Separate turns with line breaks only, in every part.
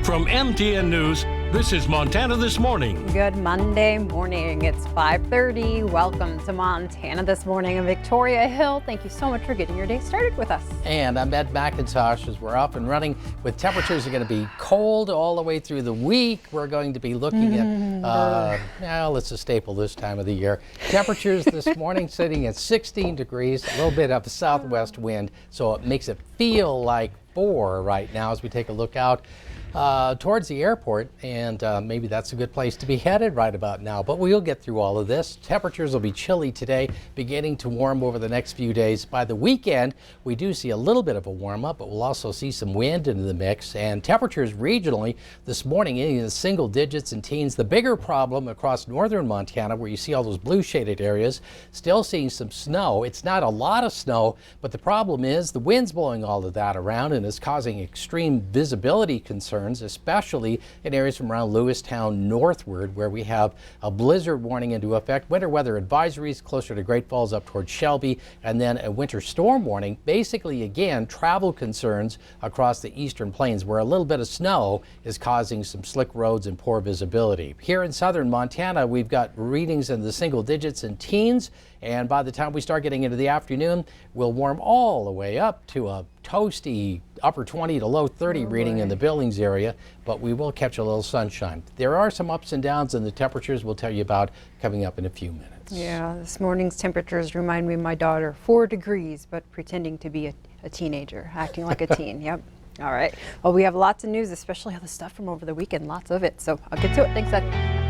From MTN News, this is Montana This Morning.
Good Monday morning. It's 5:30. Welcome to Montana This Morning in Victoria Hill. Thank you so much for getting your day started with us.
And I'm Ed McIntosh as we're up and running with temperatures are going to be cold all the way through the week. We're going to be looking at, well, it's a staple this time of the year. Temperatures this morning sitting at 16 degrees, a little bit of a southwest wind, so it makes it feel like 4 right now as we take a look out towards the airport, and maybe that's a good place to be headed right about now, but we'll get through all of this. Temperatures will be chilly today, beginning to warm over the next few days. By the weekend, we do see a little bit of a warm up, but we'll also see some wind into the mix, and temperatures regionally this morning in the single digits and teens. The bigger problem across northern Montana, where you see all those blue shaded areas, still seeing some snow. It's not a lot of snow, but the problem is the wind's blowing all of that around and is causing extreme visibility concerns, especially in areas from around Lewistown northward, where we have a blizzard warning into effect, winter weather advisories closer to Great Falls up towards Shelby, and then a winter storm warning. Basically, again, travel concerns across the eastern plains, where a little bit of snow is causing some slick roads and poor visibility. Here in southern Montana, we've got readings in the single digits and teens, and by the time we start getting into the afternoon, we'll warm all the way up to a toasty upper 20 to low 30 reading in the Billings area, but we will catch a little sunshine. There are some ups and downs in the temperatures we'll tell you about coming up in a few minutes.
Yeah, this morning's temperatures remind me of my daughter, 4 degrees, but pretending to be a teenager, acting like a teen. Yep. All right. Well, we have lots of news, especially all the stuff from over the weekend, lots of it. So I'll get to it. Thanks, Ed.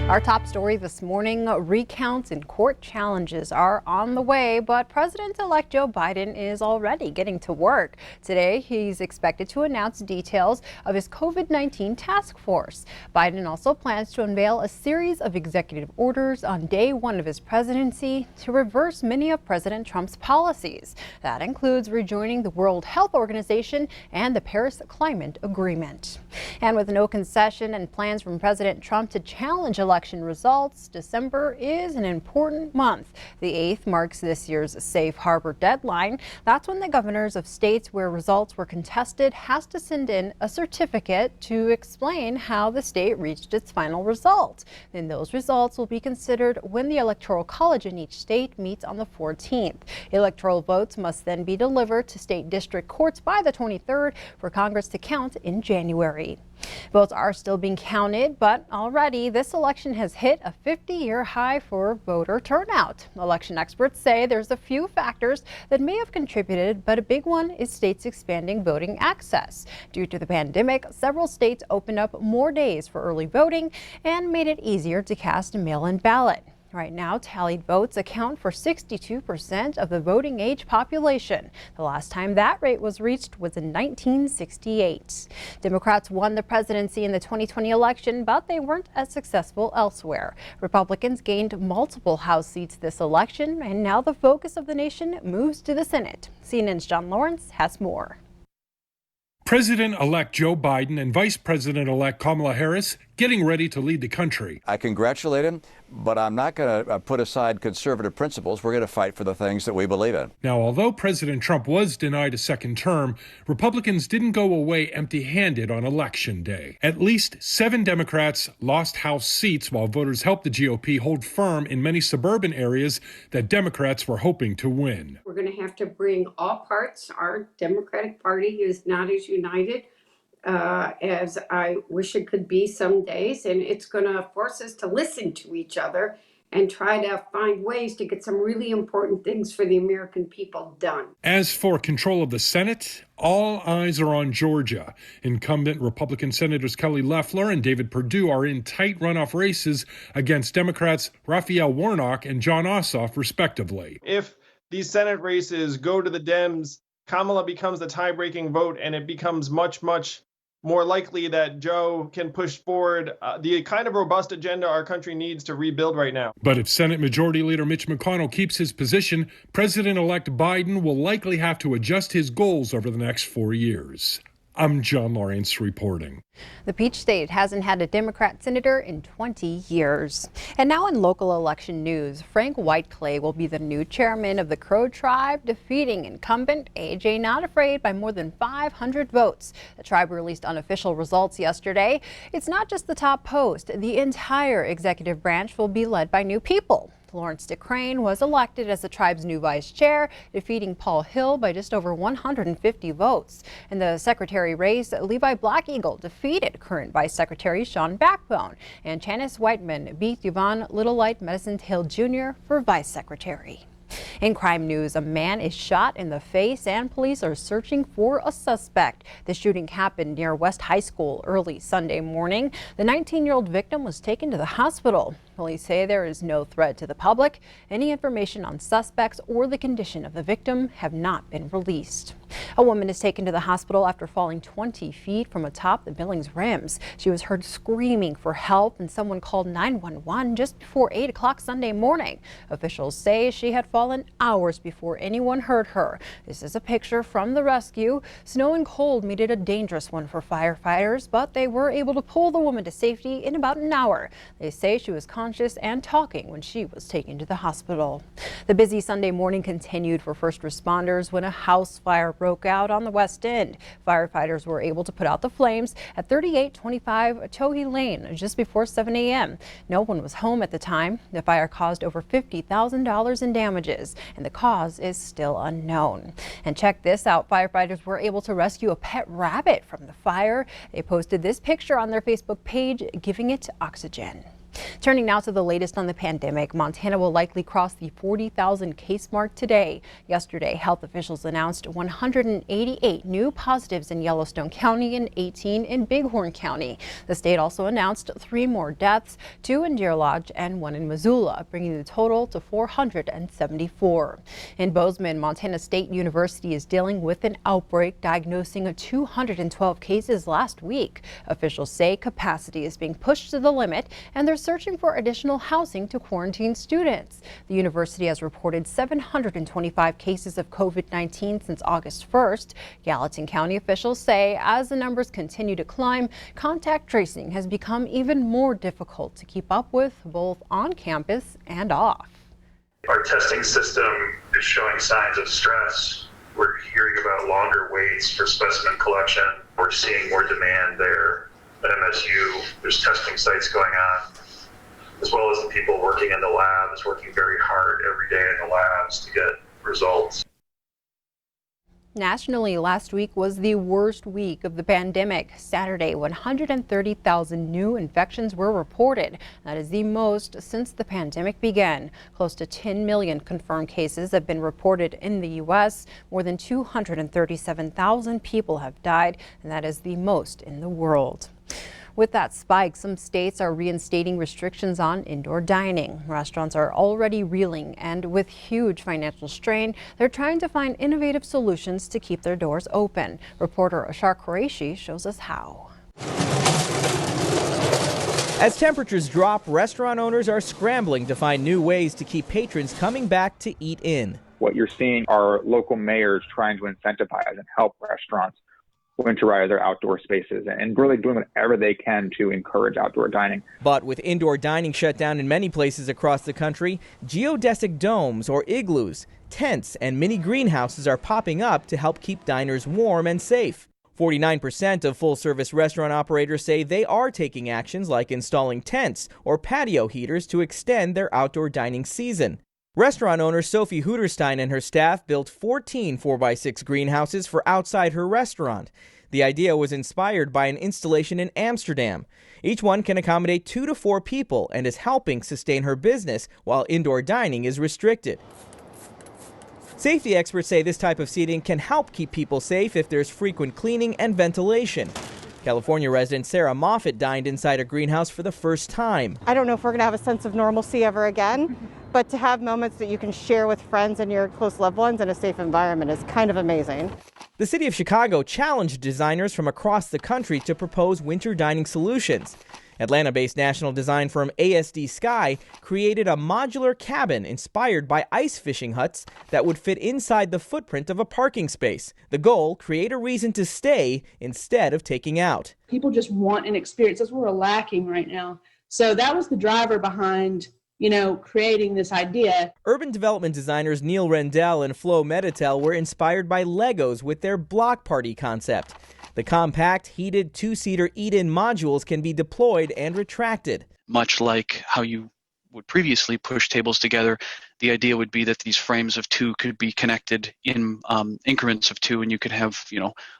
Our top story this morning, recounts and court challenges are on the way, but President-elect Joe Biden is already getting to work. Today, he's expected to announce details of his COVID-19 task force. Biden also plans to unveil a series of executive orders on day one of his presidency to reverse many of President Trump's policies. That includes rejoining the World Health Organization and the Paris Climate Agreement. And with no concession and plans from President Trump to challenge election results, December is an important month. The 8th marks this year's safe harbor deadline. That's when the governors of states where results were contested has to send in a certificate to explain how the state reached its final result. Then those results will be considered when the Electoral College in each state meets on the 14th. Electoral votes must then be delivered to state district courts by the 23rd for Congress to count in January. Votes are still being counted, but already this election has hit a 50-year high for voter turnout. Election experts say there's a few factors that may have contributed, but a big one is states expanding voting access. Due to the pandemic, several states opened up more days for early voting and made it easier to cast a mail-in ballot. Right now, tallied votes account for 62% of the voting age population. The last time that rate was reached was in 1968. Democrats won the presidency in the 2020 election, but they weren't as successful elsewhere. Republicans gained multiple House seats this election, and now the focus of the nation moves to the Senate. CNN's John Lawrence has more.
President-elect Joe Biden and Vice President-elect Kamala Harris getting ready to lead the country.
I congratulate him, but I'm not going to put aside conservative principles. We're going to fight for the things that we believe in.
Now, although President Trump was denied a second term, Republicans didn't go away empty-handed on Election Day. At least 7 Democrats lost House seats while voters helped the GOP hold firm in many suburban areas that Democrats were hoping to win.
We're going to have to bring all parts. Our Democratic Party is not as united as I wish it could be some days, and it's going to force us to listen to each other and try to find ways to get some really important things for the American people done.
As for control of the Senate, all eyes are on Georgia. Incumbent Republican Senators Kelly Loeffler and David Perdue are in tight runoff races against Democrats Raphael Warnock and Jon Ossoff, respectively.
If these Senate races go to the Dems, Kamala becomes the tie-breaking vote, and it becomes much more likely that Joe can push forward the kind of robust agenda our country needs to rebuild right now.
But if Senate Majority Leader Mitch McConnell keeps his position, President-elect Biden will likely have to adjust his goals over the next 4 years. I'm John Lawrence reporting.
The Peach State hasn't had a Democrat senator in 20 years. And now in local election news, Frank Whiteclay will be the new chairman of the Crow Tribe, defeating incumbent A.J. Not Afraid by more than 500 votes. The tribe released unofficial results yesterday. It's not just the top post. The entire executive branch will be led by new people. Lawrence DeCrane was elected as the tribe's new vice chair, defeating Paul Hill by just over 150 votes. In the secretary race, Levi Black Eagle defeated current Vice Secretary Sean Backbone, and Janice Whiteman beat Yvonne Little Light Medicine Tail Jr. for vice secretary. In crime news, a man is shot in the face and police are searching for a suspect. The shooting happened near West High School early Sunday morning. The 19-year-old victim was taken to the hospital. Police say there is no threat to the public. Any information on suspects or the condition of the victim have not been released. A woman is taken to the hospital after falling 20 feet from atop the Billings Rims. She was heard screaming for help and someone called 911 just before 8 o'clock Sunday morning. Officials say she had fallen hours before anyone heard her. This is a picture from the rescue. Snow and cold made it a dangerous one for firefighters, but they were able to pull the woman to safety in about an hour. They say she was conscious and talking when she was taken to the hospital. The busy Sunday morning continued for first responders when a house fire broke out on the West End. Firefighters were able to put out the flames at 3825 Tohey Lane just before 7 a.m. No one was home at the time. The fire caused over $50,000 in damages, and the cause is still unknown. And check this out. Firefighters were able to rescue a pet rabbit from the fire. They posted this picture on their Facebook page, giving it oxygen. Turning now to the latest on the pandemic, Montana will likely cross the 40,000 case mark today. Yesterday, health officials announced 188 new positives in Yellowstone County and 18 in Bighorn County. The state also announced 3 more deaths, 2 in Deer Lodge and 1 in Missoula, bringing the total to 474. In Bozeman, Montana State University is dealing with an outbreak, diagnosing 212 cases last week. Officials say capacity is being pushed to the limit, and they're searching for additional housing to quarantine students. The university has reported 725 cases of COVID-19 since August 1st. Gallatin County officials say as the numbers continue to climb, contact tracing has become even more difficult to keep up with, both on campus and off.
Our testing system is showing signs of stress. We're hearing about longer waits for specimen collection. We're seeing more demand there. At MSU, there's testing sites going on, as well as the people working in the labs, working very hard every day in the labs to get results.
Nationally, last week was the worst week of the pandemic. Saturday, 130,000 new infections were reported. That is the most since the pandemic began. Close to 10 million confirmed cases have been reported in the U.S. More than 237,000 people have died, and that is the most in the world. With that spike, some states are reinstating restrictions on indoor dining. Restaurants are already reeling, and with huge financial strain, they're trying to find innovative solutions to keep their doors open. Reporter Ashar Qureshi shows us how.
As temperatures drop, restaurant owners are scrambling to find new ways to keep patrons coming back to eat in.
What you're seeing are local mayors trying to incentivize and help restaurants winterize their outdoor spaces and really doing whatever they can to encourage outdoor dining.
But with indoor dining shut down in many places across the country, geodesic domes or igloos, tents, and mini greenhouses are popping up to help keep diners warm and safe. 49% of full-service restaurant operators say they are taking actions like installing tents or patio heaters to extend their outdoor dining season. Restaurant owner Sophie Hooterstein and her staff built 14 4x6 greenhouses for outside her restaurant. The idea was inspired by an installation in Amsterdam. Each one can accommodate 2 to 4 people and is helping sustain her business while indoor dining is restricted. Safety experts say this type of seating can help keep people safe if there's frequent cleaning and ventilation. California resident Sarah Moffat dined inside a greenhouse for the first time.
I don't know if we're going to have a sense of normalcy ever again, but to have moments that you can share with friends and your close loved ones in a safe environment is kind of amazing.
The city of Chicago challenged designers from across the country to propose winter dining solutions. Atlanta-based national design firm ASD Sky created a modular cabin inspired by ice fishing huts that would fit inside the footprint of a parking space. The goal, create a reason to stay instead of taking out.
People just want an experience. That's what we're lacking right now. So that was the driver behind, creating this idea.
Urban development designers Neil Rendell and Flo Meditel were inspired by Legos with their block party concept. The compact, heated two-seater eat-in modules can be deployed and retracted.
Much like how you would previously push tables together, the idea would be that these frames of two could be connected in increments of two, and you could have,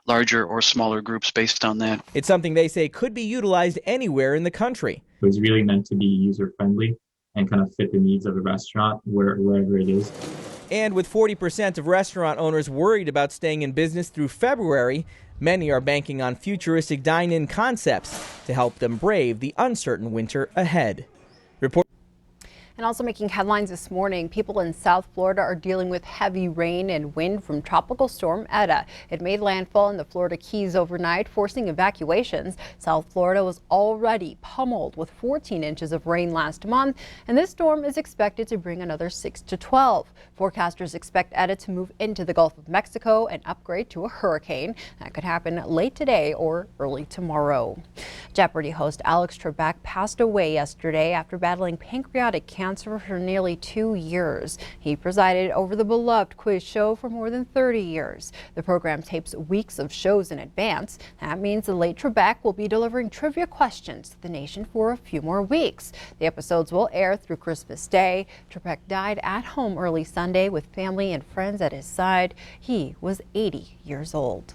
larger or smaller groups based on that.
It's something they say could be utilized anywhere in the country.
It was really meant to be user-friendly and kind of fit the needs of the restaurant wherever it is.
And with 40% of restaurant owners worried about staying in business through February, many are banking on futuristic dine-in concepts to help them brave the uncertain winter ahead.
And also making headlines this morning, people in South Florida are dealing with heavy rain and wind from Tropical Storm Eta. It made landfall in the Florida Keys overnight, forcing evacuations. South Florida was already pummeled with 14 inches of rain last month, and this storm is expected to bring another 6 to 12. Forecasters expect Eta to move into the Gulf of Mexico and upgrade to a hurricane. That could happen late today or early tomorrow. Jeopardy host Alex Trebek passed away yesterday after battling pancreatic cancer for nearly 2 years. He presided over the beloved quiz show for more than 30 years. The program tapes weeks of shows in advance. That means the late Trebek will be delivering trivia questions to the nation for a few more weeks. The episodes will air through Christmas Day. Trebek died at home early Sunday with family and friends at his side. He was 80 years old.